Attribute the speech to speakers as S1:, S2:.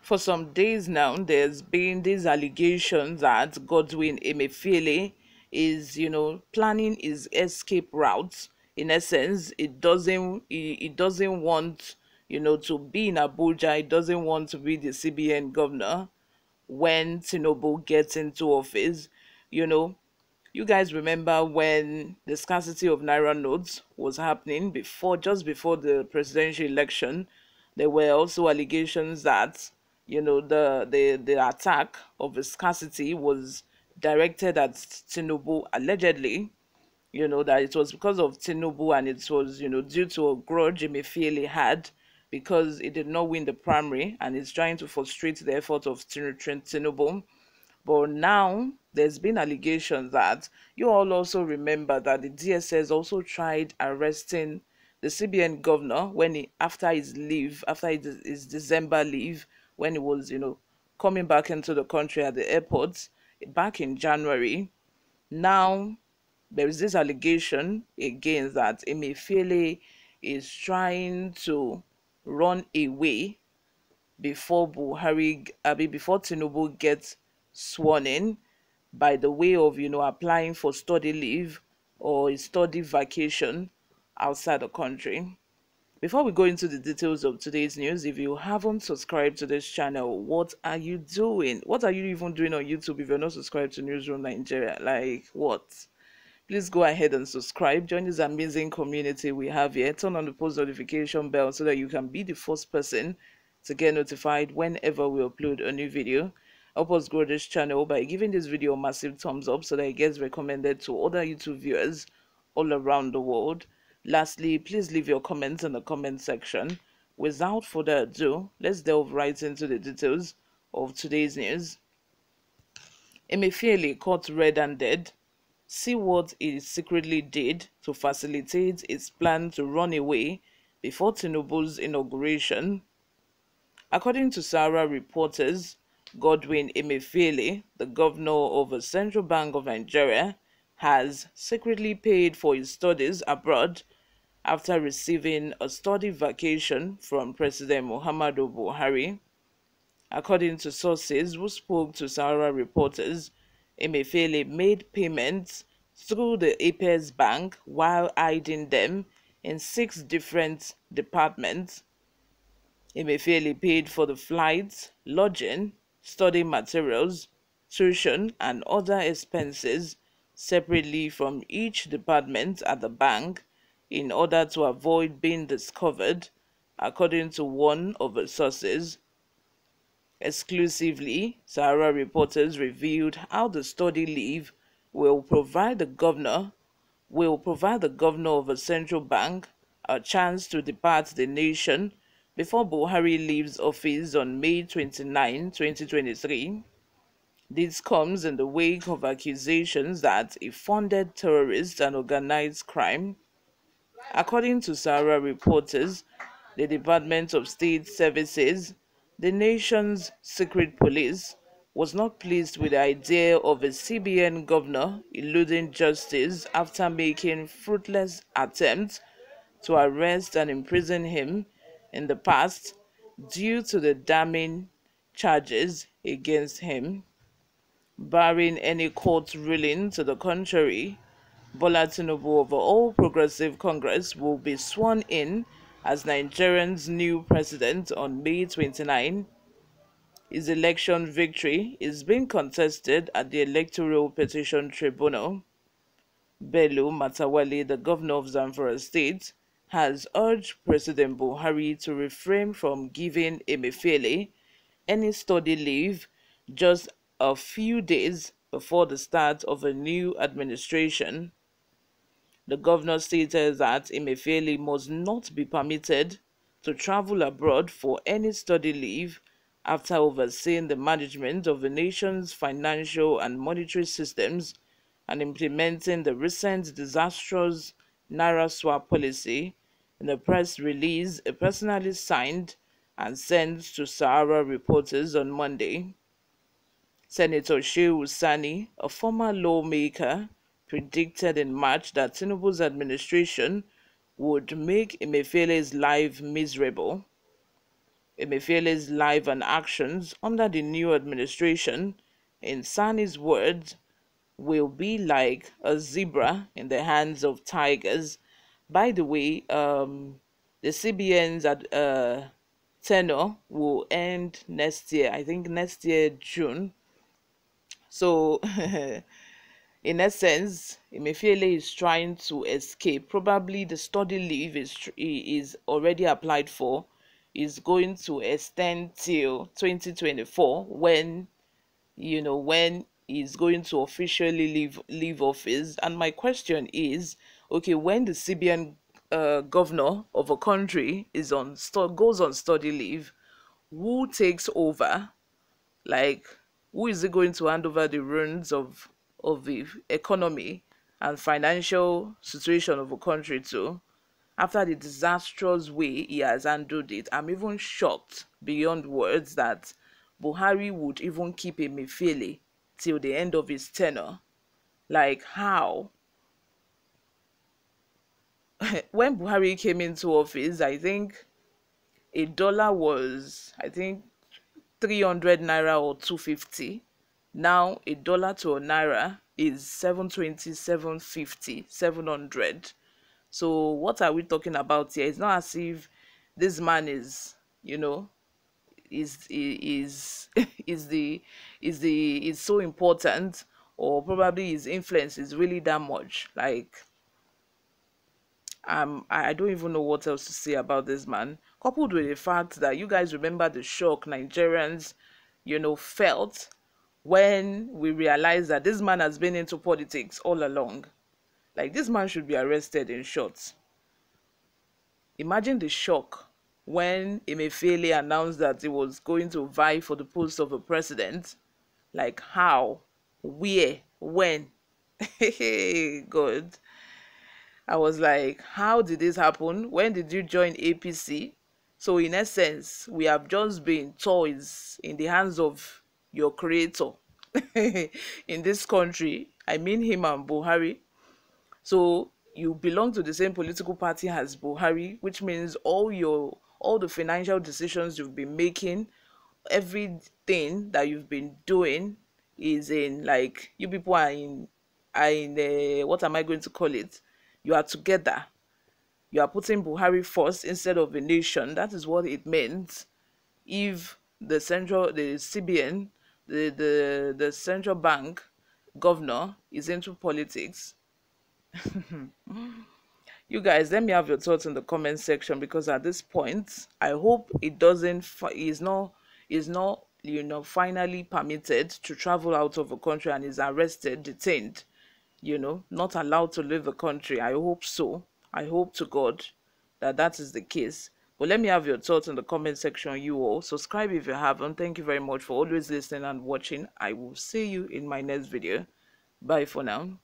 S1: For some days now, there's been these allegations that Godwin Emefiele is, planning his escape route. In essence, it doesn't want, to be in Abuja. It doesn't want to be the CBN governor when Tinubu gets into office. You know, you guys remember when the scarcity of naira notes was happening just before the presidential election. There were also allegations that the attack of the scarcity was directed at Tinubu, allegedly. That it was because of Tinubu, and it was due to a grudge Emefiele had because he did not win the primary, and he's trying to frustrate the effort of Tinubu. But now there's been allegations that you all also remember that the DSS also tried arresting the CBN governor when after his December leave, when he was coming back into the country at the airport back in January. Now there is this allegation again that Emefiele is trying to run away before Tinubu gets sworn in, by the way of applying for study leave or a study vacation outside the country. Before we go into the details of today's news, if you haven't subscribed to this channel, what are you doing? What are you even doing on YouTube if you're not subscribed to Newsroom Nigeria? Like, what? Please go ahead and subscribe. Join this amazing community we have here. Turn on the post notification bell so that you can be the first person to get notified whenever we upload a new video. Help us grow this channel by giving this video a massive thumbs up so that it gets recommended to other YouTube viewers all around the world. Lastly, please leave your comments in the comment section. Without further ado, let's delve right into the details of today's news. Emefiele caught red-handed. See what he secretly did to facilitate his plan to run away before Tinubu's inauguration. According to Sahara reporters, Godwin Emefiele, the governor of the Central Bank of Nigeria, has secretly paid for his studies abroad after receiving a study vacation from President Muhammadu Buhari. According to sources who spoke to Sahara reporters, Emefiele made payments through the Apex Bank while hiding them in 6 different departments. Emefiele paid for the flights, lodging, study materials, tuition, and other expenses separately from each department at the bank in order to avoid being discovered, according to one of the sources. Exclusively, Sahara reporters revealed how the study leave will provide the governor of a central bank a chance to depart the nation before Buhari leaves office on May 29, 2023. This comes in the wake of accusations that he funded terrorists and organized crime. According to Sahara reporters, the Department of State Services, the nation's secret police, was not pleased with the idea of a CBN governor eluding justice after making fruitless attempts to arrest and imprison him in the past due to the damning charges against him. Barring any court ruling to the contrary, Bola Tinubu of the All Progressive Congress will be sworn in as Nigeria's new president on May 29. His election victory is being contested at the Electoral Petition Tribunal. Bello Matawalle, the governor of Zamfara State, has urged President Buhari to refrain from giving Emefiele any study leave just a few days before the start of a new administration. The governor stated that Emefiele must not be permitted to travel abroad for any study leave after overseeing the management of the nation's financial and monetary systems and implementing the recent disastrous Naira swap policy. In a press release he personally signed and sent to Sahara reporters on Monday. Senator Shehu Sani, a former lawmaker, predicted in March that Tinubu's administration would make Emefiele's life miserable. Emefiele's life and actions under the new administration, in Sani's words, will be like a zebra in the hands of tigers. By the way, the CBN's tenure will end next year. I think next year, June. So, in essence, Emefiele is trying to escape. Probably the study leave is already applied for. Is going to extend till 2024 when when he's going to officially leave office. And my question is, okay, when the CBN governor of a country goes on study leave, who takes over? Like, who is it going to hand over the reins of the economy and financial situation of a country to? After the disastrous way he has handled it, I'm even shocked beyond words that Buhari would even keep Emefiele till the end of his tenure. Like, how? When Buhari came into office, I think a dollar was, I think, 300 naira or 250. Now a dollar to a naira is 720, 750, 700. So what are we talking about here? It's not as if this man is, is is so important, or probably his influence is really that much. Like, I don't even know what else to say about this man. Coupled with the fact that you guys remember the shock Nigerians, felt when we realized that this man has been into politics all along. Like, this man should be arrested, in short. Imagine the shock when Emefiele announced that he was going to vie for the post of a president. Like, how? Where? When? God. I was like, how did this happen? When did you join APC? So in essence, we have just been toys in the hands of your creator in this country. I mean him and Buhari. So you belong to the same political party as Buhari, which means all the financial decisions you've been making, everything that you've been doing is in, like, you people are in what am I going to call it? You are together. You are putting Buhari first instead of the nation. That is what it means if the CBN, the central bank governor is into politics. You guys, let me have your thoughts in the comment section, because at this point, I hope it doesn't is not finally permitted to travel out of the country and is arrested, detained, not allowed to leave the country. I hope so. I hope to God that that is the case. But let me have your thoughts in the comment section. You all subscribe if you haven't. Thank you very much for always listening and watching. I will see you in my next video. Bye for now.